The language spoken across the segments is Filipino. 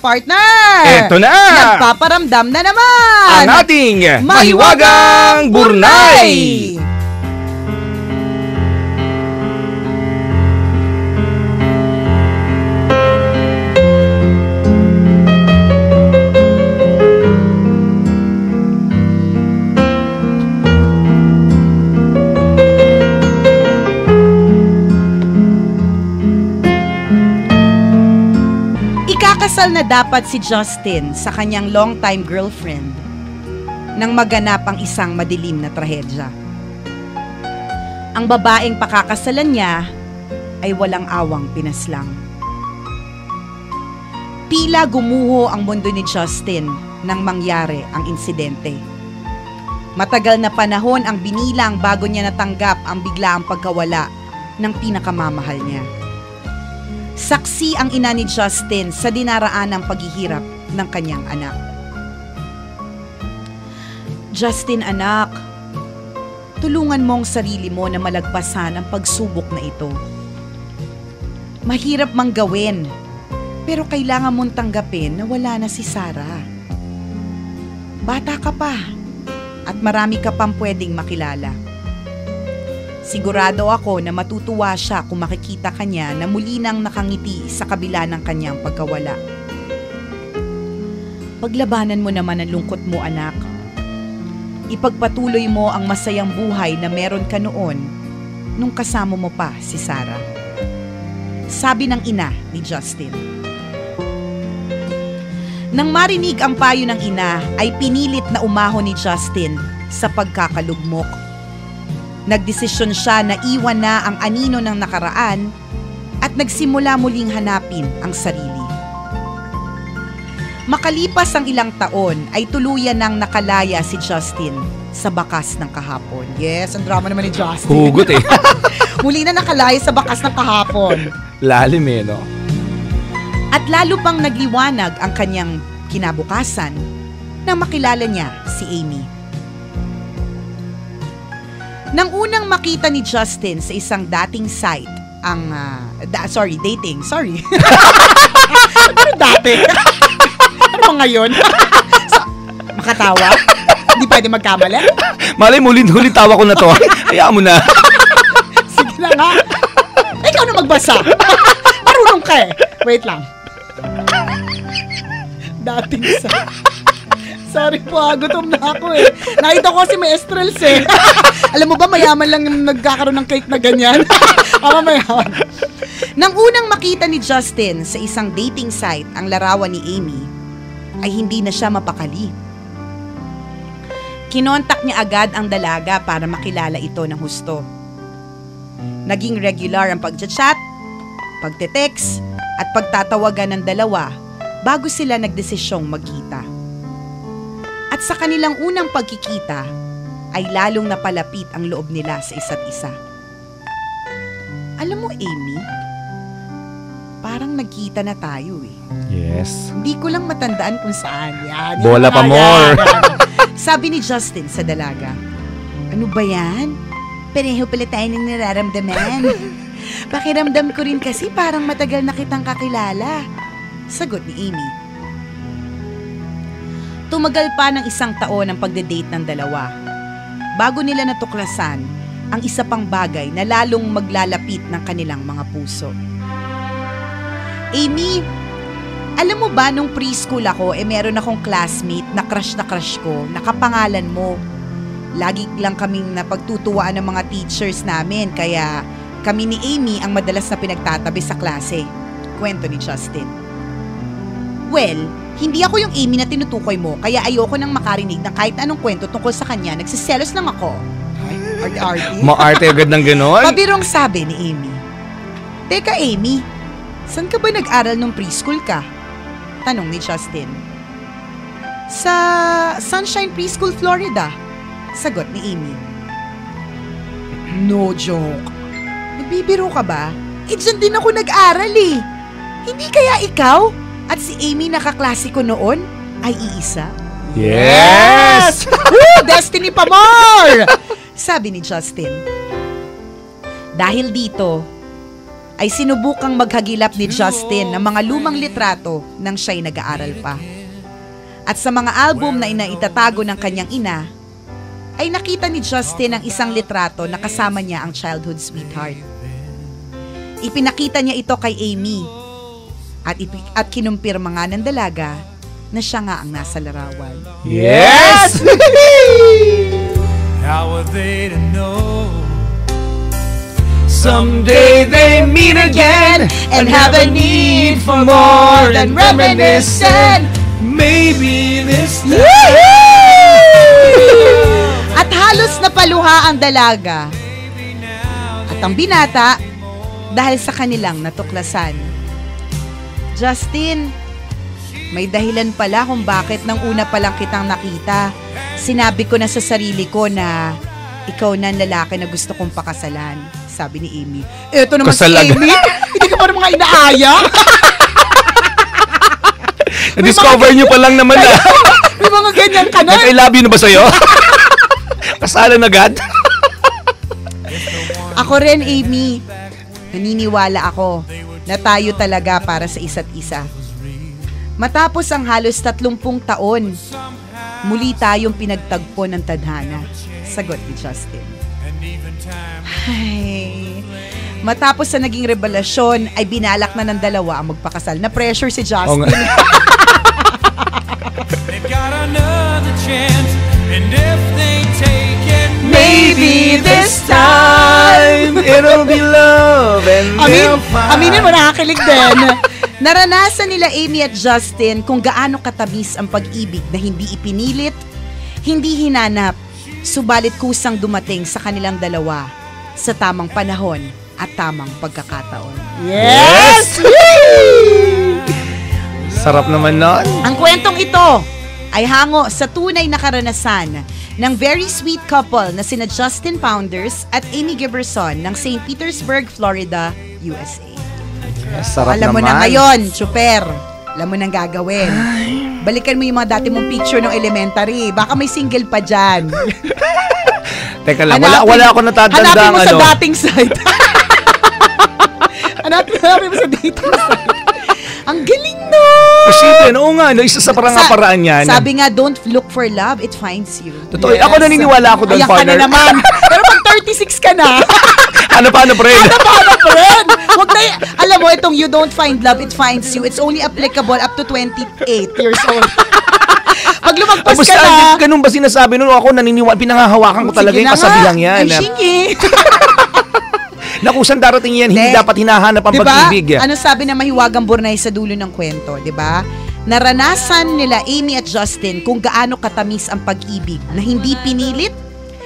Partner! Eto na! Nagpaparamdam na naman! Ang ating Mahiwagang Burnay! Kasal na dapat si Justin sa kanyang long-time girlfriend nang maganap ang isang madilim na trahedya. Ang babaeng pakakasalan niya ay walang awang pinaslang. Tila gumuho ang mundo ni Justin nang mangyari ang insidente. Matagal na panahon ang binilang bago niya natanggap ang biglaang pagkawala ng pinakamamahal niya. Saksi ang ina ni Justin sa dinaraan ng paghihirap ng kanyang anak. Justin, anak, tulungan mo ang sarili mo na malagpasan ang pagsubok na ito. Mahirap mang gawin, pero kailangan mong tanggapin na wala na si Sarah. Bata ka pa, at marami ka pang pwedeng makilala. Sigurado ako na matutuwa siya kung makikita kanya na muli nang nakangiti sa kabila ng kanyang pagkawala. Paglabanan mo naman ang lungkot mo, anak. Ipagpatuloy mo ang masayang buhay na meron ka noon nung kasama mo pa si Sarah. Sabi ng ina ni Justin. Nang marinig ang payo ng ina, ay pinilit na umahon ni Justin sa pagkakalugmok. Nagdesisyon siya na iwan na ang anino ng nakaraan at nagsimula muling hanapin ang sarili. Makalipas ang ilang taon ay tuluyan nang nakalaya si Justin sa bakas ng kahapon. Yes, ang drama naman ni Justin. Hugot eh. Muli na nakalaya sa bakas ng kahapon. Lalim eh, no? At lalo pang nagliwanag ang kanyang kinabukasan nang makilala niya si Amy. Nang unang makita ni Justin sa isang dating site, dating. Ano dati? Ano ngayon? Makatawa? Hindi pwede magkamali? Malay mo, huli tawa ko na to. Hayaan mo na. Sige na nga. Ikaw na magbasa. Marunong ka eh. Wait lang. Dating site. Sorry po, gutom na ako eh. Nakita ko kasi may estrels eh. Alam mo ba, mayaman lang yung nagkakaroon ng cake na ganyan. Mayaman. Nang unang makita ni Justin sa isang dating site ang larawan ni Amy, ay hindi na siya mapakali. Kinontak niya agad ang dalaga para makilala ito ng husto. Naging regular ang pagchat-chat, pagte-text, at pagtatawagan ng dalawa bago sila nagdesisyong magkita. At sa kanilang unang pagkikita, ay lalong napalapit ang loob nila sa isa't isa. Alam mo, Amy, parang nagkita na tayo eh. Yes. Hindi ko lang matandaan kung saan. Yan. Bola pa more. Sabi ni Justin sa dalaga. Ano ba yan? Pareho pala tayo ng nararamdaman. Pakiramdam ko rin kasi parang matagal na kitang kakilala. Sagot ni Amy. Tumagal pa ng 1 taon ang pagde-date ng dalawa. Bago nila natuklasan ang isa pang bagay na lalong maglalapit ng kanilang mga puso. Amy, alam mo ba nung preschool ako meron akong classmate na crush ko, nakapangalan mo. Lagi lang kaming napagtutuwaan ng mga teachers namin kaya kami ni Amy ang madalas na pinagtatabi sa klase. Kwento ni Justin. Well, hindi ako yung Amy na tinutukoy mo, kaya ayoko nang makarinig ng kahit anong kwento tungkol sa kanya. Nagsiselos lang ako. Arte-arte. Maarte agad ng ganon? Pabirong sabi ni Amy. Teka, Amy, saan ka ba nag-aral nung preschool ka? Tanong ni Justin. Sa Sunshine Preschool, Florida. Sagot ni Amy. No joke. Nagbibiro ka ba? Diyan din ako nag-aral eh. Hindi kaya ikaw? At si Amy nakaklase ko noon ay iisa? Yes! Woo! Destiny pa more! Sabi ni Justin. Dahil dito, ay sinubukang maghagilap ni Justin ng mga lumang litrato nang siya'y nag-aaral pa. At sa mga album na inaitatago ng kanyang ina, ay nakita ni Justin ang isang litrato na kasama niya ang childhood sweetheart. Ipinakita niya ito kay Amy at kinumpirma nga ng dalaga na siya nga ang nasa larawan. Yes! How are they to know? Someday they meet again and have a need for more than reminiscent. Maybe this time. At halos napaluha ang dalaga at ang binata dahil sa kanilang natuklasan. Justin, may dahilan pala kung bakit nang una pa lang kitang nakita, sinabi ko na sa sarili ko na ikaw na ang lalaki na gusto kong pakasalan, sabi ni Amy. Eto naman Kasalan. si Amy, hindi ka pa rin mga inaaya. Na-discover niyo pa lang naman na. May mga ganyan ka na. I love you na ba sa'yo? Kasalan agad? Ako rin, Amy. Naniniwala ako na tayo talaga para sa isa't isa. Matapos ang halos 30 taon, muli tayong pinagtagpo ng tadhana. Sagot ni Justin. Ay, matapos sa naging revelasyon, ay binalak na ng dalawa ang magpakasal. Na-pressure si Justin. They've got another chance, and if they take it, Maybe this time it'll be love and they'll find. Aminin mo, nakakilig din. Naranasan nila Amy at Justin kung gaano katamis ang pag-ibig na hindi ipinilit, hindi hinanap, subalit kusang dumating sa kanilang dalawa sa tamang panahon at tamang pagkakataon. Yes! Sarap naman nun. Ang kwentong ito ay hango sa tunay na karanasan ng very sweet couple na sina Justin Pounders at Amy Giberson ng St. Petersburg, Florida, USA. Sarap Alam mo naman. na ngayon, Chuper. Alam mo nang gagawin. Balikan mo yung mga dati mong picture ng elementary. Baka may single pa dyan. Teka lang, wala ako natatandang hanapin mo sa dating site. hanapin mo sa dating site. Ang galing no! Posible, oo nga, no, isa sa paraan yan. Sabi nga, don't look for love, it finds you. Totoo, ako naniniwala ako doon, Ayan partner. ka na naman. Pero pag 36 ka na, Ano, friend? friend? Wag na, alam mo, itong you don't find love, it finds you. It's only applicable up to 28 years old. Pag lumagpas ka na, ganun ba sinasabi nun? Ako naniniwala, pinangahawakan ko talaga yung kasabihang yan. Ay, sige. Nakusan darating yan, hindi dapat hinahanap ang diba? pag-ibig. Ano sabi na mahiwagang Burnay sa dulo ng kwento, di ba? Naranasan nila Amy at Justin kung gaano katamis ang pag-ibig na hindi pinilit,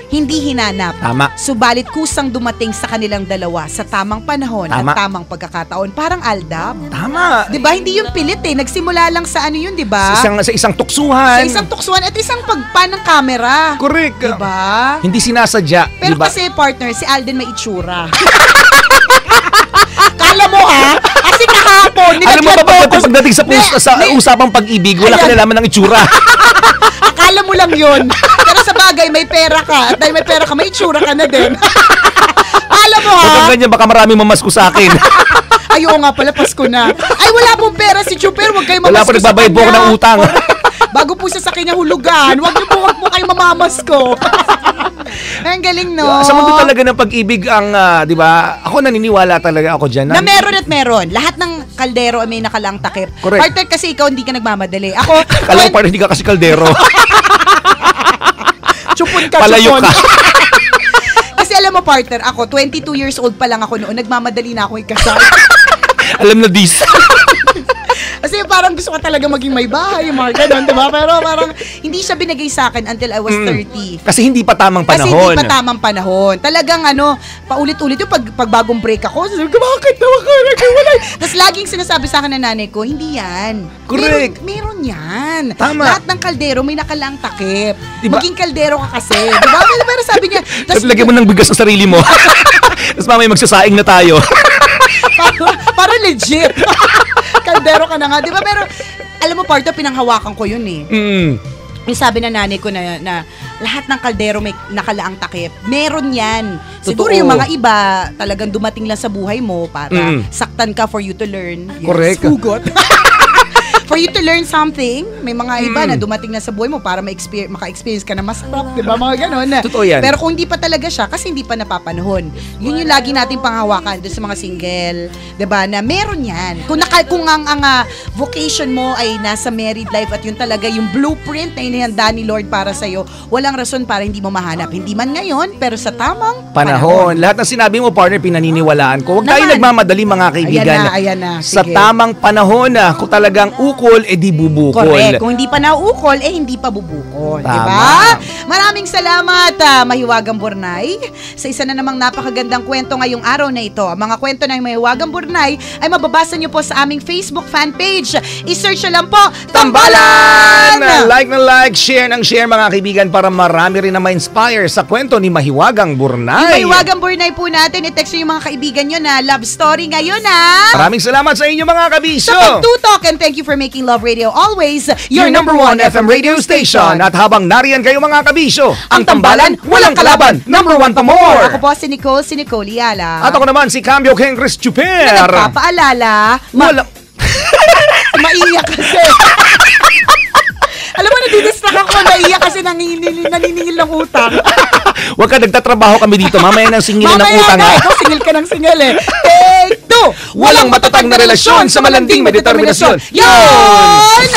hindi hinanap. Tama. Subalit kusang dumating sa kanilang dalawa sa tamang panahon at tamang pagkakataon. Parang Aldab. Tama. Di ba? Hindi yung pilit eh. Nagsimula lang sa ano yun, di ba? Sa isang tuksuhan. Sa isang tuksuhan at isang pagpan ng camera. Correct. Di ba? Hindi sinasadya. Pero diba? kasi partner, si Alden may itsura. Kala mo ha? Kasi kahapon, alam mo ba pagdating sa usapang pag-ibig, wala ka nalaman ng itsura. Akala mo lang yun. Pero sa bagay, may pera ka. At dahil may pera ka, may itsura ka na din. Alam mo ha? Huwag ganyan, baka maraming mamasko sa akin. Ay, oo nga pala, Pasko na. Ay, wala pong pera si Chuper. Huwag kayo mamasko wala pa nagbabayad po ako ng utang. Bago po sa kanya hulugan, huwag po kayo mamamasko. Ang galing, no? Sa mundo talaga ng pag-ibig ang, di ba, ako naniniwala talaga ako dyan. Na meron at meron. Lahat ng kaldero ay may nakalang takip. Correct. Partner, kasi ikaw hindi ka nagmamadali. Ako, kala ko parang hindi ka kasi kaldero. Chupon ka, Palayo chupon. ka. Kasi alam mo, partner, ako, 22 years old pa lang ako noon. Nagmamadali na ako ikasal. Alam na this. Kasi parang gusto ko talaga maging may bahay, mga ganun, diba? Pero parang hindi siya binigay sa akin until I was 30. Kasi hindi pa tamang panahon. Kasi hindi pa tamang panahon. Talagang paulit-ulit yung pag bagong break ako. Sabi ko, bakit naman ka naghiwalay? Tapos laging sinasabi sa akin ng nanay ko, hindi yan. Correct. Meron yan. Tama. Lahat ng kaldero may nakalang takip. Diba? Maging kaldero ka kasi. Diba? Pero sabi niya, Tapos lagyan mo ng bigas sa sarili mo. Tapos mamaya magsasaing na tayo. para legit. Kaldero ka na nga. Diba? Pero alam mo, partner, pinanghawakan ko yun eh. Mm. Yung sabi na nanay ko na lahat ng kaldero may nakalaang takip. Meron yan. Siguro Totoo. yung mga iba, talagang dumating lang sa buhay mo para saktan ka for you to learn. Yes, Correct. Hugot. For you to learn something, may mga iba na dumating na sa buhay mo para maka-experience ka na masarap, di ba? Mga ganon. Totoo yan. Pero kung hindi pa talaga siya, kasi hindi pa napapanahon. Yun yung lagi nating panghawakan doon sa mga single, di ba? Na meron yan. Kung ang vocation mo ay nasa married life at yun talaga yung blueprint na inihanda ni Lord para sa'yo, walang rason para hindi mo mahanap. Hindi man ngayon, pero sa tamang Panahon. Lahat ng sinabi mo, partner, pinaniniwalaan ko. Huwag tayo Naman. nagmamadali, mga kaibigan. Ayan na. Sa Sige. tamang panahon, kung talagang ukol, di bubukol. Correct. Kung hindi pa nauukol, hindi pa bubukol. Tama. Diba? Maraming salamat, Mahiwagang Burnay, sa isa na namang napakagandang kwento ngayong araw na ito. Ang mga kwento ng Mahiwagang Burnay ay mababasa nyo po sa aming Facebook fan page. I-search nyo lang po, Tambalan! Like, share ng share, mga kaibigan, para marami rin na ma-inspire sa kwento ni Mahiwagang Yung Burnay. Mahiwagang Burnay po natin, i-text nyo yung mga kaibigan nyo na love story ngayon, ha? Maraming salamat sa inyo, mga kabisyo. Sa pagtutok, and thank you for making Love Radio always Your number one FM radio station. At habang nariyan kayo, mga kabisyo, ang tambalan, walang kalaban. Number one pa more. Ako po si Nicole Yala. At ako naman si Cambio King Chris Chuper. Na nagpapaalala, Wala. maiyak kasi. Alam mo, nadidistract ako, naiyak kasi naniningil ng utang. Huwag ka, nagtatrabaho kami dito. Mamaya nang singilin ng utang. Mamaya na, ikaw singil ka ng singil eh. Take two! Walang matatag na relasyon sa malanding may determinasyon. Yun!